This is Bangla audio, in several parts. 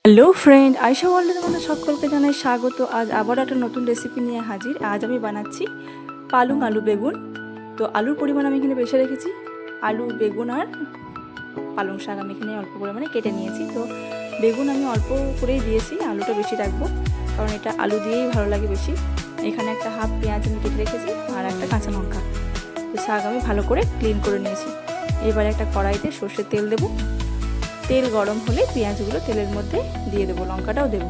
হ্যালো ফ্রেন্ড, আয়শা ওয়ার্ল্ডে তোমাদের সকলকে জানাই স্বাগত। আজ আবার একটা নতুন রেসিপি নিয়ে হাজির। আজ আমি বানাচ্ছি পালং আলু বেগুন। তো আলুর পরিমাণ আমি এখানে বেশি রেখেছি। আলু, বেগুন আর পালং শাক আমি এখানে অল্প পরিমাণে কেটে নিয়েছি। তো বেগুন আমি অল্প করেই দিয়েছি, আলুটা বেশি রাখবো কারণ এটা আলু দিয়েই ভালো লাগে বেশি। এখানে একটা হাফ পেঁয়াজ আমি কেটে রেখেছি আর একটা কাঁচা লঙ্কা। তো শাক আমি ভালো করে ক্লিন করে নিয়েছি। এবারে একটা কড়াইতে সর্ষের তেল দেবো। তেল গরম হলে পেঁয়াজগুলো তেলের মধ্যে দিয়ে দেবো, লঙ্কাটাও দেবো।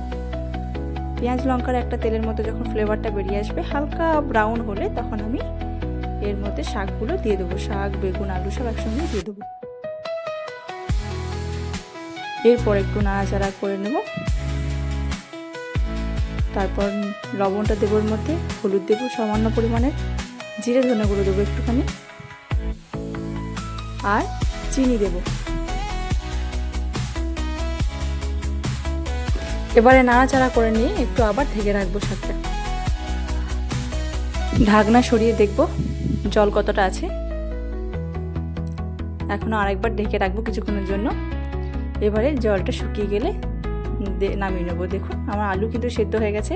পেঁয়াজ লঙ্কার একটা তেলের মধ্যে যখন ফ্লেভারটা বেরিয়ে আসবে, হালকা ব্রাউন হলে তখন আমি এর মধ্যে শাকগুলো দিয়ে দেবো। শাক, বেগুন, আলু সব একসঙ্গে দিয়ে দেবো। এরপর একটু নাড়াচাড়া করে নেব। তারপর লবণটা দেবো, এর মধ্যে হলুদ দেবো সামান্য পরিমাণের, জিরে ধনে গুঁড়ো দেবো একটুখানি, আর চিনি দেবো। এবারে নাড়াচাড়া করে নিয়ে একটু আবার ঢেকে রাখবো শাকটা। ঢাকনা সরিয়ে দেখব জল কতটা আছে। এখনো আরেকবার ঢেকে রাখবো কিছুক্ষণের জন্য। এবারে জলটা শুকিয়ে গেলে নামিয়ে নেবো। দেখুন আমার আলু কিন্তু সেদ্ধ হয়ে গেছে।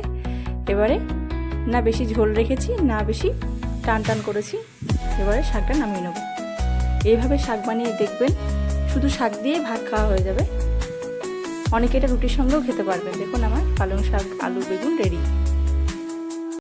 এবারে না বেশি ঝোল রেখেছি না বেশি টান টান করেছি। এবারে শাকটা নামিয়ে নেবো। এইভাবে শাক বানিয়ে দেখবেন, শুধু শাক দিয়ে ভাত খাওয়া হয়ে যাবে। অনেকে এটা রুটির সঙ্গেও খেতে পারবেন। দেখুন আমার পালং শাক, আলু, বেগুন রেডি।